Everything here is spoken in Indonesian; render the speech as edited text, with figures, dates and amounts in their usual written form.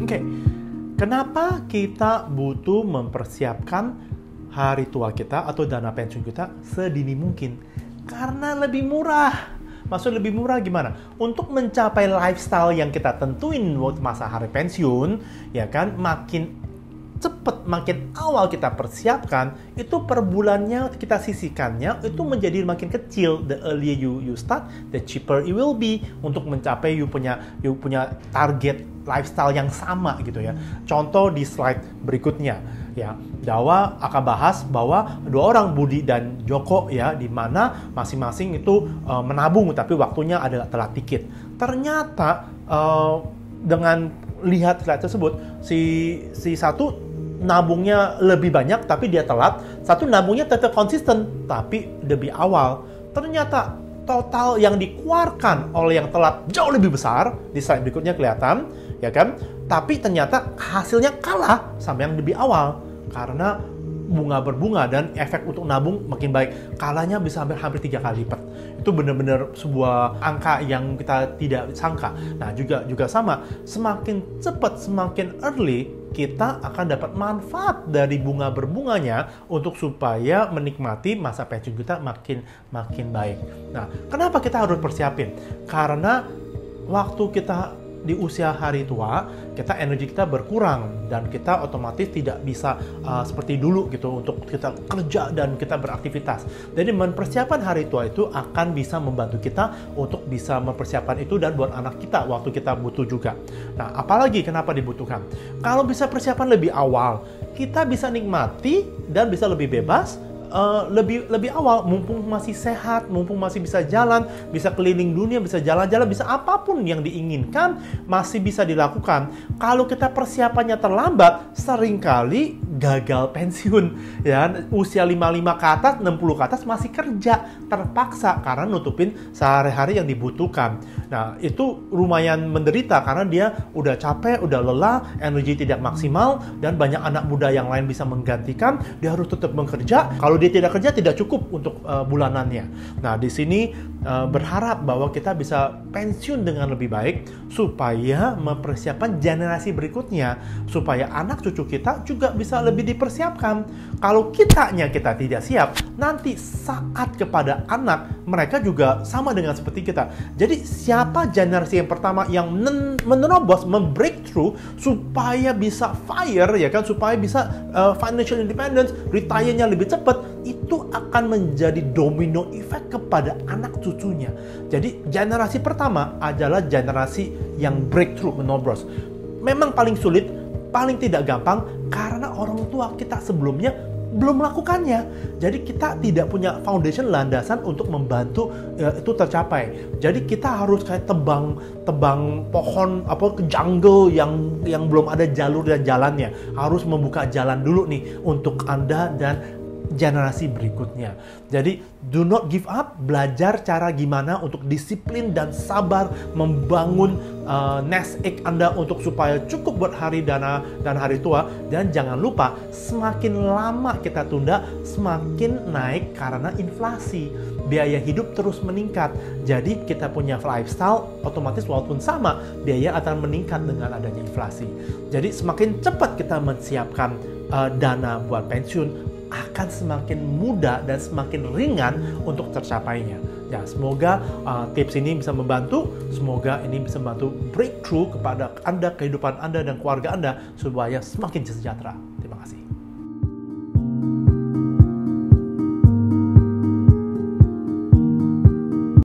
Oke, kenapa kita butuh mempersiapkan hari tua kita atau dana pensiun kita sedini mungkin? Karena lebih murah. Maksud lebih murah gimana? Untuk mencapai lifestyle yang kita tentuin buat masa hari pensiun, ya kan, makin cepat, makin awal kita persiapkan, itu per bulannya kita sisihkannya itu menjadi makin kecil. The earlier you start, the cheaper it will be untuk mencapai you punya target lifestyle yang sama gitu ya. Contoh di slide berikutnya ya. Dawa akan bahas bahwa dua orang, Budi dan Joko ya, di mana masing-masing itu menabung tapi waktunya ada telat dikit. Ternyata dengan lihat slide tersebut, si satu nabungnya lebih banyak tapi dia telat, satu nabungnya tetap konsisten tapi lebih awal. Ternyata total yang dikeluarkan oleh yang telat jauh lebih besar, di slide berikutnya kelihatan, ya kan? Tapi ternyata hasilnya kalah sama yang lebih awal karena bunga berbunga dan efek untuk nabung makin baik. Kalahnya bisa hampir 3 kali lipat. Itu benar-benar sebuah angka yang kita tidak sangka. Nah, juga sama, semakin cepat, semakin early, kita akan dapat manfaat dari bunga berbunganya untuk supaya menikmati masa pensiun kita makin baik. Nah, kenapa kita harus persiapin? Karena waktu kita di usia hari tua, energi kita berkurang dan kita otomatis tidak bisa seperti dulu gitu untuk kita kerja dan kita beraktivitas. Jadi mempersiapkan hari tua itu akan bisa membantu kita untuk bisa mempersiapkan itu dan buat anak kita waktu kita butuh juga. Nah, apalagi kenapa dibutuhkan? Kalau bisa persiapan lebih awal, kita bisa nikmati dan bisa lebih bebas lebih awal, mumpung masih sehat, mumpung masih bisa jalan, bisa keliling dunia, bisa jalan-jalan, bisa apapun yang diinginkan masih bisa dilakukan. Kalau kita persiapannya terlambat, seringkali gagal pensiun ya. Usia 55 ke atas, 60 ke atas masih kerja, terpaksa karena nutupin sehari-hari yang dibutuhkan. Nah, itu lumayan menderita karena dia udah capek, udah lelah, energi tidak maksimal, dan banyak anak muda yang lain bisa menggantikan, dia harus tetap bekerja. Kalau dia tidak kerja, tidak cukup untuk bulanannya. Nah, di sini berharap bahwa kita bisa pensiun dengan lebih baik supaya mempersiapkan generasi berikutnya, supaya anak cucu kita juga bisa lebih dipersiapkan. Kalau kita tidak siap, nanti saat kepada anak, mereka juga sama dengan seperti kita. Jadi siapa generasi yang pertama yang menerobos, membreakthrough supaya bisa fire ya kan, supaya bisa financial independence, retire-nya lebih cepat, itu akan menjadi domino effect kepada anak cucunya. Jadi generasi pertama adalah generasi yang breakthrough, menerobos. Memang paling sulit, paling tidak gampang karena orang tua kita sebelumnya belum melakukannya. Jadi kita tidak punya foundation, landasan untuk membantu itu tercapai. Jadi kita harus kayak tebang pohon ke jungle yang belum ada jalur dan jalannya. Harus membuka jalan dulu nih untuk Anda dan generasi berikutnya. Jadi do not give up, belajar cara gimana untuk disiplin dan sabar membangun nest egg Anda untuk supaya cukup buat hari dana dan hari tua. Dan jangan lupa, semakin lama kita tunda, semakin naik karena inflasi. Biaya hidup terus meningkat. Jadi kita punya lifestyle, otomatis walaupun sama, biaya akan meningkat dengan adanya inflasi. Jadi semakin cepat kita menyiapkan dana buat pensiun, akan semakin mudah dan semakin ringan untuk tercapainya. Ya, semoga tips ini bisa membantu. Semoga ini bisa membantu breakthrough kepada Anda, kehidupan Anda dan keluarga Anda supaya semakin sejahtera. Terima kasih.